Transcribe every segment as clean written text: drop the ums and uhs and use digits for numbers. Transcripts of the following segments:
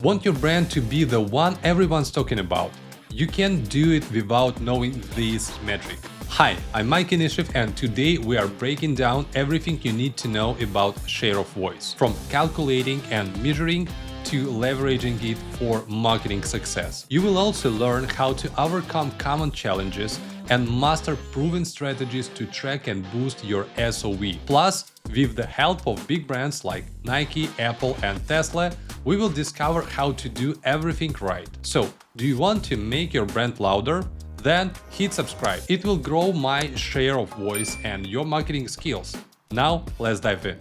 Want your brand to be the one everyone's talking about? You can't do it without knowing this metric. Hi, I'm Mike Initiative, and today we are breaking down everything you need to know about share of voice, from calculating and measuring to leveraging it for marketing success. You will also learn how to overcome common challenges and master proven strategies to track and boost your SOV. Plus, with the help of big brands like Nike, Apple, and Tesla, we will discover how to do everything right. So, do you want to make your brand louder? Then hit subscribe. It will grow my share of voice and your marketing skills. Now, let's dive in.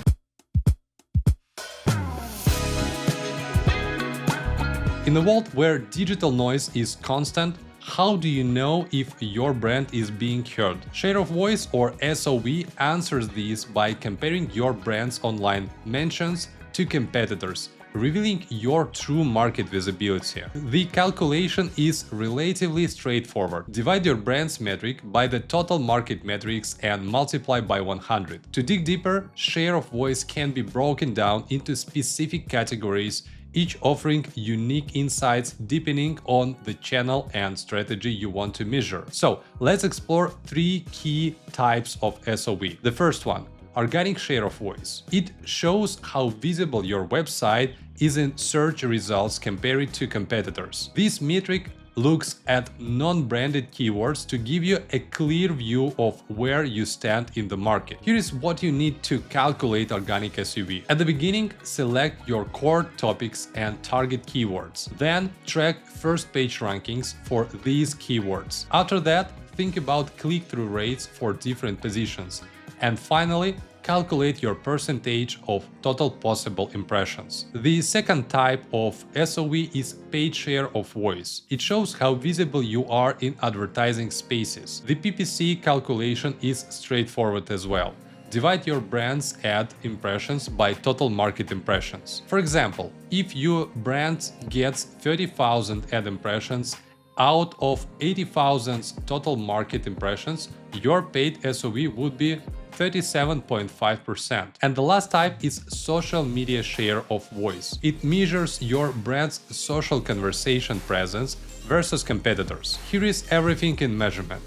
In a world where digital noise is constant, how do you know if your brand is being heard? Share of voice, or SOV, answers this by comparing your brand's online mentions to competitors, revealing your true market visibility. The calculation is relatively straightforward. Divide your brand's metric by the total market metrics and multiply by 100. To dig deeper, share of voice can be broken down into specific categories, each offering unique insights depending on the channel and strategy you want to measure. So let's explore three key types of SOV. The first one, organic share of voice. It shows how visible your website is in search results compared to competitors. This metric looks at non-branded keywords to give you a clear view of where you stand in the market. Here is what you need to calculate organic SEO. At the beginning, select your core topics and target keywords. Then track first page rankings for these keywords. After that, think about click-through rates for different positions. And finally, calculate your percentage of total possible impressions. The second type of SOV is paid share of voice. It shows how visible you are in advertising spaces. The PPC calculation is straightforward as well. Divide your brand's ad impressions by total market impressions. For example, if your brand gets 30,000 ad impressions out of 80,000 total market impressions, your paid SOV would be 37.5%. And the last type is social media share of voice. It measures your brand's social conversation presence versus competitors. Here is everything in measurement: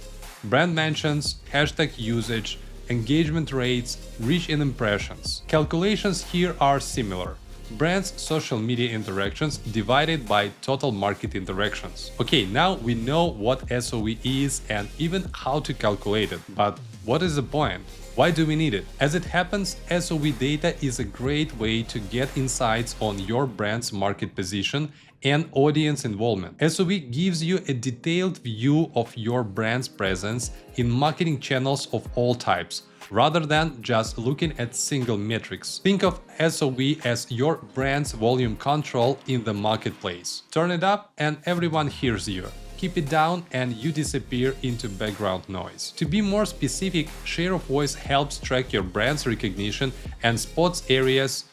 brand mentions, hashtag usage, engagement rates, reach in impressions. Calculations here are similar. Brand's social media interactions divided by total market interactions. Okay, now we know what SOV is and even how to calculate it. But what is the point? Why do we need it? As it happens, SOV data is a great way to get insights on your brand's market position and audience involvement. SOV gives you a detailed view of your brand's presence in marketing channels of all types, rather than just looking at single metrics. Think of SOV as your brand's volume control in the marketplace. Turn it up and everyone hears you. Keep it down and you disappear into background noise. To be more specific, share of voice helps track your brand's recognition and spots areas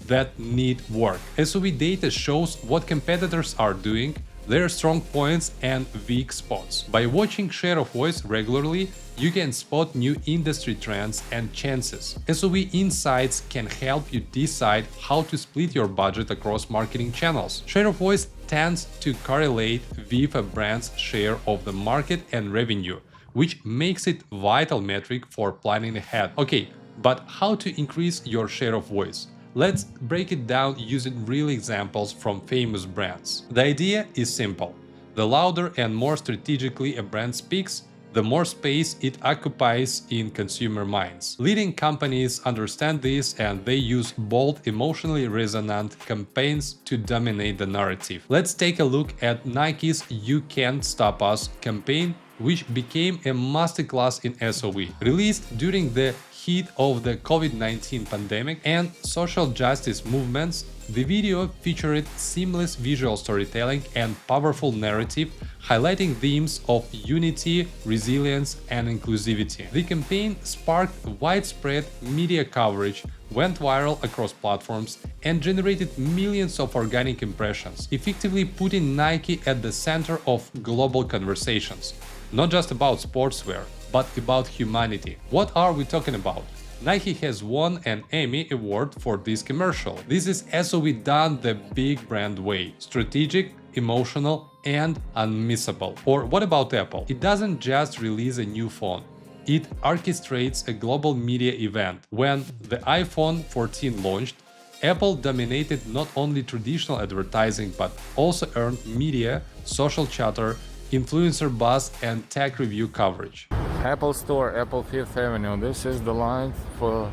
that need work. SOV data shows what competitors are doing, their strong points and weak spots. By watching share of voice regularly, you can spot new industry trends and chances. SOV insights can help you decide how to split your budget across marketing channels. Share of voice tends to correlate with a brand's share of the market and revenue, which makes it a vital metric for planning ahead. Okay, but how to increase your share of voice? Let's break it down using real examples from famous brands. The idea is simple. The louder and more strategically a brand speaks, the more space it occupies in consumer minds. Leading companies understand this and they use bold, emotionally resonant campaigns to dominate the narrative. Let's take a look at Nike's "You Can't Stop Us" campaign, which became a masterclass in SOV. Released during the heat of the COVID-19 pandemic and social justice movements, the video featured seamless visual storytelling and powerful narrative, highlighting themes of unity, resilience, and inclusivity. The campaign sparked widespread media coverage, went viral across platforms, and generated millions of organic impressions, effectively putting Nike at the center of global conversations, not just about sportswear, but about humanity. What are we talking about? Nike has won an Emmy Award for this commercial. This is SOE done the big brand way: strategic, emotional, and unmissable. Or what about Apple? It doesn't just release a new phone. It orchestrates a global media event. When the iPhone 14 launched, Apple dominated not only traditional advertising but also earned media, social chatter, influencer buzz, and tech review coverage. Apple Store, Apple Fifth Avenue. This is the line for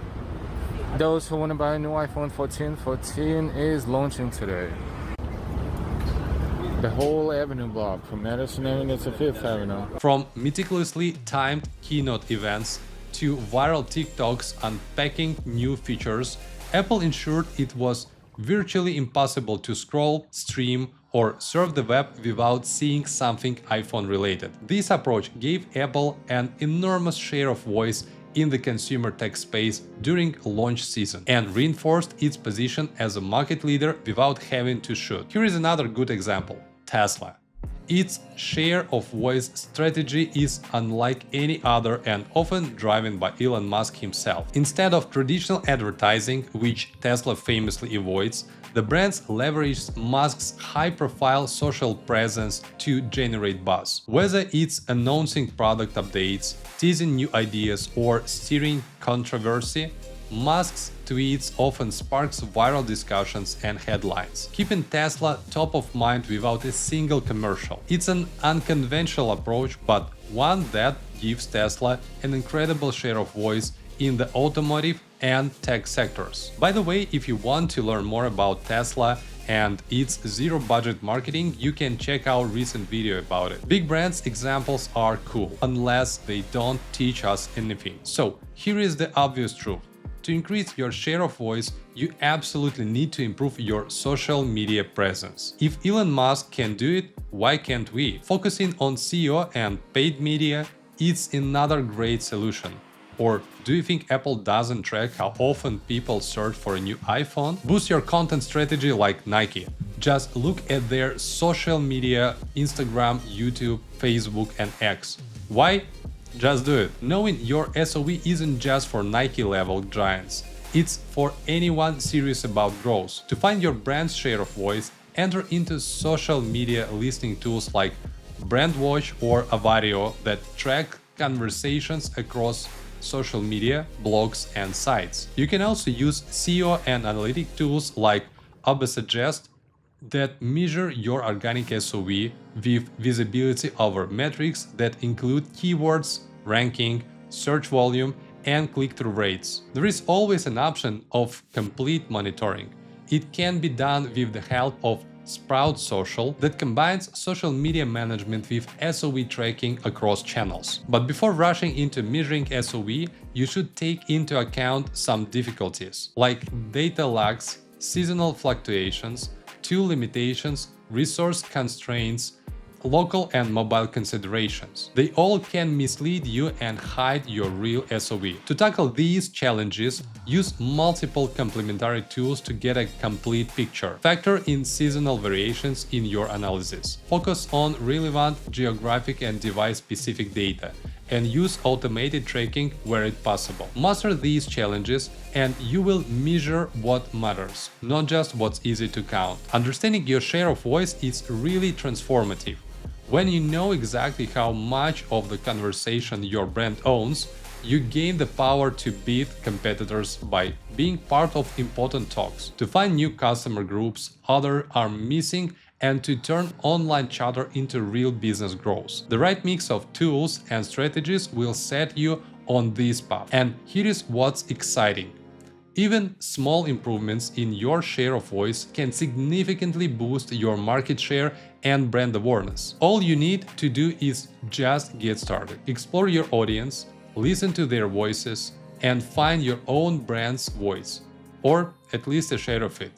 those who want to buy a new iPhone 14. 14 is launching today. The whole avenue block from Madison Avenue to Fifth Avenue. From meticulously timed keynote events to viral TikToks unpacking new features, Apple ensured it was virtually impossible to scroll, stream, or surf the web without seeing something iPhone related. This approach gave Apple an enormous share of voice in the consumer tech space during launch season and reinforced its position as a market leader without having to shoot. Here is another good example: Tesla. Its share of voice strategy is unlike any other and often driven by Elon Musk himself. Instead of traditional advertising, which Tesla famously avoids, the brand leverages Musk's high-profile social presence to generate buzz. Whether it's announcing product updates, teasing new ideas, or stirring controversy, Musk's tweets often sparks viral discussions and headlines, keeping Tesla top of mind without a single commercial. It's an unconventional approach, but one that gives Tesla an incredible share of voice in the automotive and tech sectors. By the way, if you want to learn more about Tesla and its zero-budget marketing, you can check our recent video about it. Big brands examples are cool, unless they don't teach us anything. So here is the obvious truth. To increase your share of voice, you absolutely need to improve your social media presence. If Elon Musk can do it, why can't we? Focusing on SEO and paid media, it's another great solution. Or do you think Apple doesn't track how often people search for a new iPhone? Boost your content strategy like Nike. Just look at their social media: Instagram, YouTube, Facebook, and X. Why? Just do it. Knowing your SOE isn't just for Nike-level giants. It's for anyone serious about growth. To find your brand's share of voice, enter into social media listening tools like BrandWatch or Avario that track conversations across social media, blogs, and sites. You can also use SEO and analytic tools like Suggest that measure your organic SOE with visibility over metrics that include keywords, ranking, search volume, and click-through rates. There is always an option of complete monitoring. It can be done with the help of Sprout Social that combines social media management with SOE tracking across channels. But before rushing into measuring SOE, you should take into account some difficulties, like data lags, seasonal fluctuations, tool limitations, resource constraints, local and mobile considerations. They all can mislead you and hide your real SOE. To tackle these challenges, use multiple complementary tools to get a complete picture. Factor in seasonal variations in your analysis. Focus on relevant geographic and device-specific data, and use automated tracking where it's possible. Master these challenges and you will measure what matters, not just what's easy to count. Understanding your share of voice is really transformative. When you know exactly how much of the conversation your brand owns, you gain the power to beat competitors by being part of important talks, to find new customer groups others are missing, and to turn online chatter into real business growth. The right mix of tools and strategies will set you on this path. And here is what's exciting. Even small improvements in your share of voice can significantly boost your market share and brand awareness. All you need to do is just get started. Explore your audience, listen to their voices, and find your own brand's voice, or at least a share of it.